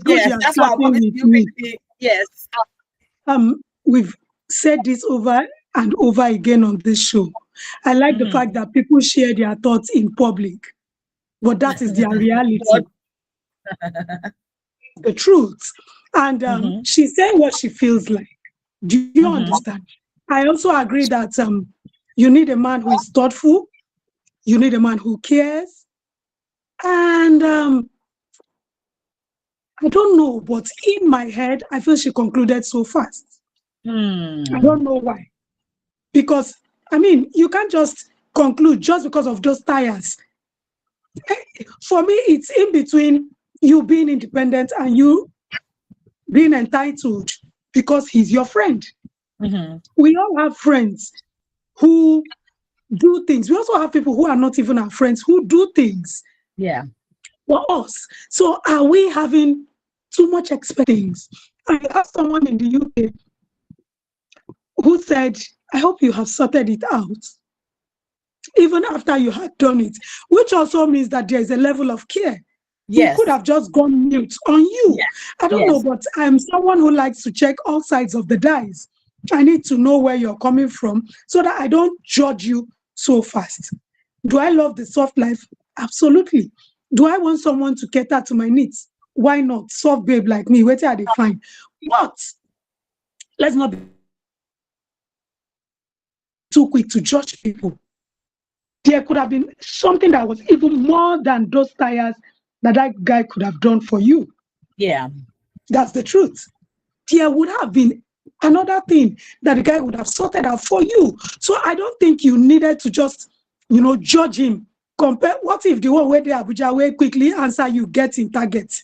because you are that's why I'm starting coming to with you me. quickly. Yes. We've said this over and over again on this show. I like the fact that people share their thoughts in public, but that is their reality, the truth. And she's saying what she feels like. Do you understand? I also agree that you need a man who is thoughtful, you need a man who cares, and I don't know, but in my head, I feel she concluded so fast. I don't know why. Because, I mean, you can't just conclude just because of those tires. For me, it's in between you being independent and you being entitled because he's your friend. We all have friends who do things. We also have people who are not even our friends who do things for us. So are we having too much expectations? I have someone in the UK who said, I hope you have sorted it out, even after you had done it, which also means that there is a level of care. He could have just gone mute on you. I don't know, but I'm someone who likes to check all sides of the dice. I need to know where you're coming from so that I don't judge you so fast. Do I love the soft life? Absolutely. Do I want someone to cater to my needs? Why not? Soft babe like me, wait till they find. But let's not be too quick to judge people. There could have been something that was even more than those tires that guy could have done for you. Yeah. That's the truth. There would have been another thing that the guy would have sorted out for you. So I don't think you needed to just, judge him. What if the one where they Abuja way quickly answer you get in target?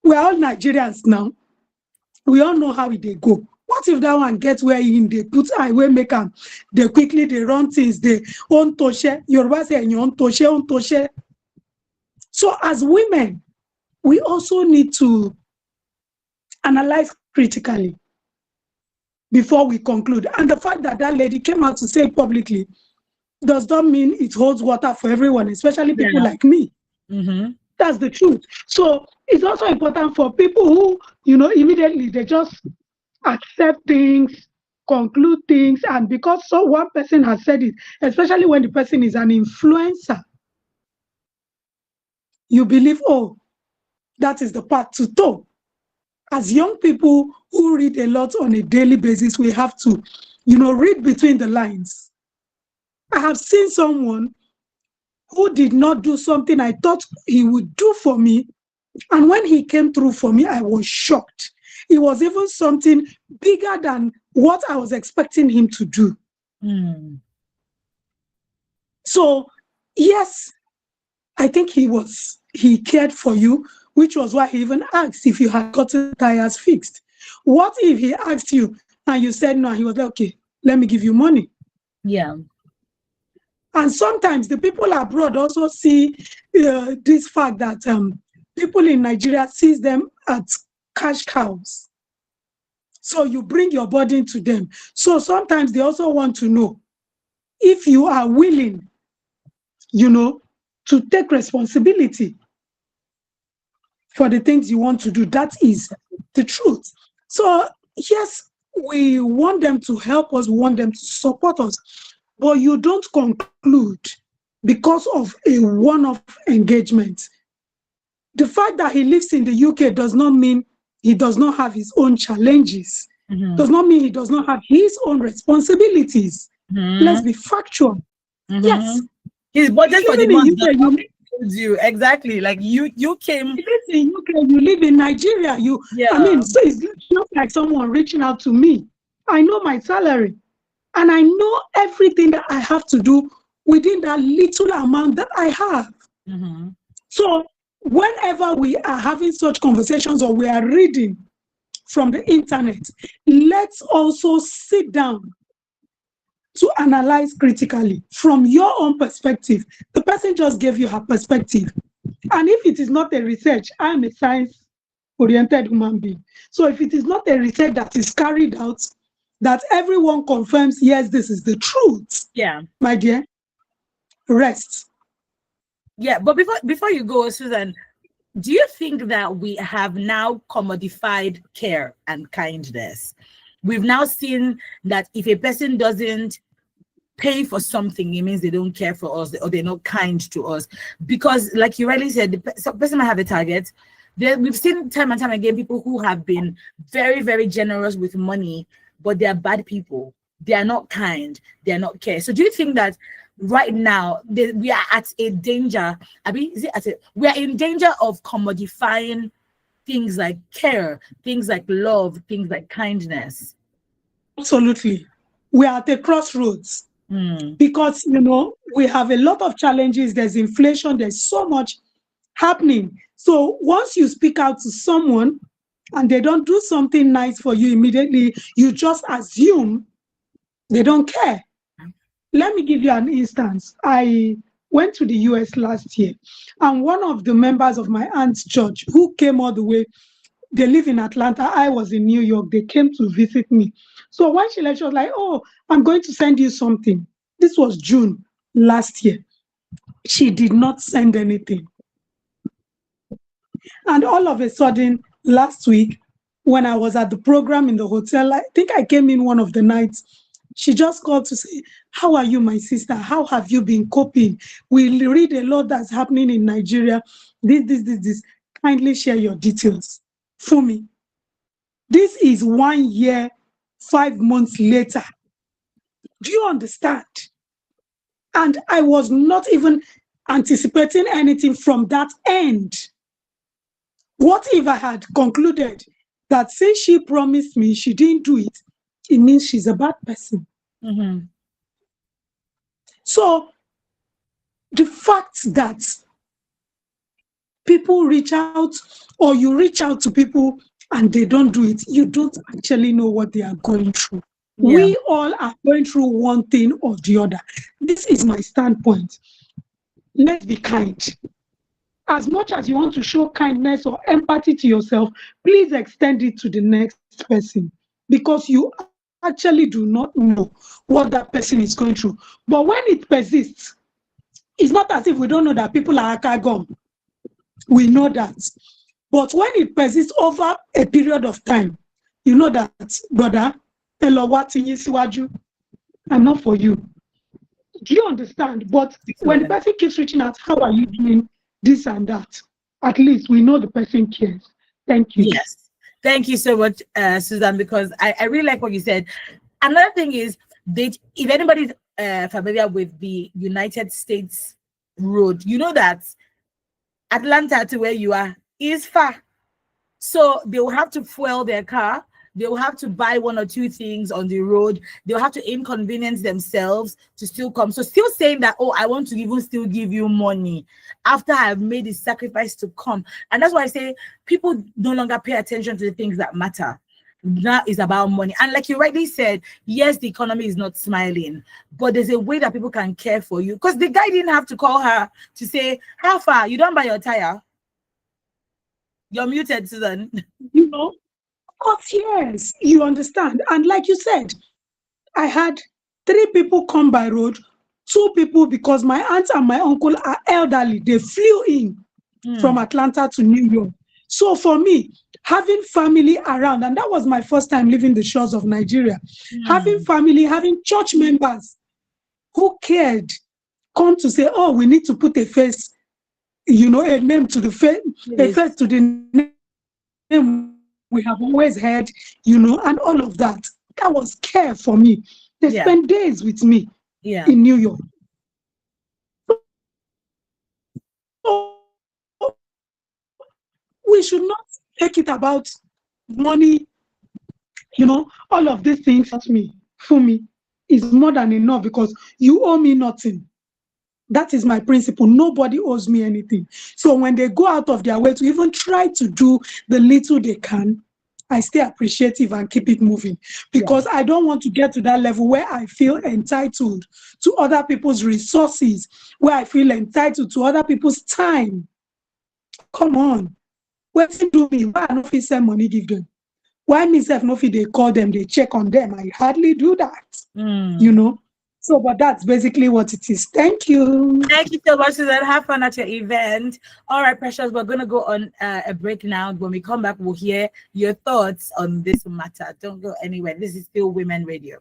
We're all Nigerians now. We all know how they go. What if that one gets where they put eye where make them, they quickly they run things, they on toshe, Yoruba say on toshe. So as women, we also need to analyze critically before we conclude. And the fact that that lady came out to say it publicly does not mean it holds water for everyone, especially people like me. That's the truth. So it's also important for people who, immediately they just accept things, conclude things, and because one person has said it, especially when the person is an influencer, you believe, oh, that is the path to toe. As young people who read a lot on a daily basis, we have to, read between the lines. I have seen someone who did not do something I thought he would do for me, and when he came through for me, I was shocked. It was even something bigger than what I was expecting him to do. So, yes, I think he cared for you, which was why he even asked if you had gotten tires fixed. What if he asked you and you said no, and he was like, okay, let me give you money? Yeah. And sometimes the people abroad also see this fact that people in Nigeria sees them as cash cows. So you bring your burden to them. So sometimes they also want to know if you are willing, to take responsibility for the things you want to do. That is the truth. So yes, we want them to help us, we want them to support us, but you don't conclude because of a one-off engagement. The fact that he lives in the UK does not mean he does not have his own challenges. Does not mean he does not have his own responsibilities. Let's be factual. Yes. His budget for the month told you exactly. Like you came. You live in UK, you live in Nigeria. I mean, so it's not like someone reaching out to me. I know my salary, and I know everything that I have to do within that little amount that I have. So whenever we are having such conversations or we are reading from the internet, let's also sit down to analyze critically from your own perspective. The person just gave you her perspective. And if it is not a research, I am a science-oriented human being. So if it is not a research that is carried out, that everyone confirms, yes, this is the truth. Yeah. My dear, rest. Yeah, but before you go, Susan, do you think that we have now commodified care and kindness? We've now seen that if a person doesn't pay for something, it means they don't care for us or they're not kind to us. Because, like you rightly said, the person might have a target. We've seen time and time again people who have been very, very generous with money, but they are bad people. They are not kind. They are not care. So, do you think that right now we are at a danger? We are in danger of commodifying things like care, things like love, things like kindness? Absolutely. We are at a crossroads. Because, we have a lot of challenges. There's inflation. There's so much happening. So once you speak out to someone and they don't do something nice for you immediately, you just assume they don't care. Let me give you an instance. I went to the US last year, and one of the members of my aunt's church who came all the way, they live in Atlanta. I was in New York. They came to visit me. So when she left, she was like, oh, I'm going to send you something. This was June last year. She did not send anything. And all of a sudden, last week, when I was at the program in the hotel, I think I came in one of the nights, she just called to say, how are you, my sister? How have you been coping? We read a lot that's happening in Nigeria. This. Kindly share your details for me. This is 1 year, 5 months later. Do you understand? And I was not even anticipating anything from that end. What if I had concluded that since she promised me she didn't do it, it means she's a bad person? So the fact that people reach out, or you reach out to people and they don't do it, you don't actually know what they are going through. Yeah. We all are going through one thing or the other. This is my standpoint. Let's be kind. As much as you want to show kindness or empathy to yourself, please extend it to the next person, because you actually do not know what that person is going through. But when it persists, it's not as if we don't know that people are akagom. We know that. But when it persists over a period of time, you know that, brother, I'm not for you. Do you understand? But when the person keeps reaching out, how are you doing this and that? At least we know the person cares. Thank you. Yes. Thank you so much, Susan, because I really like what you said. Another thing is that if anybody's familiar with the United States road, you know that Atlanta to where you are is far. So they will have to fuel their car. They will have to buy one or two things on the road. They'll have to inconvenience themselves to still come. So still saying that, oh, I want to even still give you money after I've made the sacrifice to come. And that's why I say people no longer pay attention to the things that matter. That is about money. And like you rightly said, yes, the economy is not smiling, but there's a way that people can care for you. Because the guy didn't have to call her to say, how far? You don't buy your tire? You're muted, Susan. You know? Of course, yes, you understand. And like you said, I had 3 people come by road, 2 people, because my aunt and my uncle are elderly. They flew in from Atlanta to New York. So for me, having family around, and that was my first time leaving the shores of Nigeria, having family, having church members who cared, come to say, oh, we need to put a face, a name to the face, a face to the name we have always heard, and all of that. That was care for me. They spent days with me in New York. So we should not make it about money, all of these things for me is more than enough, because you owe me nothing. That is my principle. Nobody owes me anything. So when they go out of their way to even try to do the little they can, I stay appreciative and keep it moving, because I don't want to get to that level where I feel entitled to other people's resources, where I feel entitled to other people's time. Come on. When they do me, why I no fit send money give them? Why myself no fit they call them, they check on them? I hardly do that, So, but that's basically what it is. Thank you. Thank you so much, Susan. Have fun at your event. All right, Precious, we're going to go on a break now. When we come back, we'll hear your thoughts on this matter. Don't go anywhere. This is still Women Radio.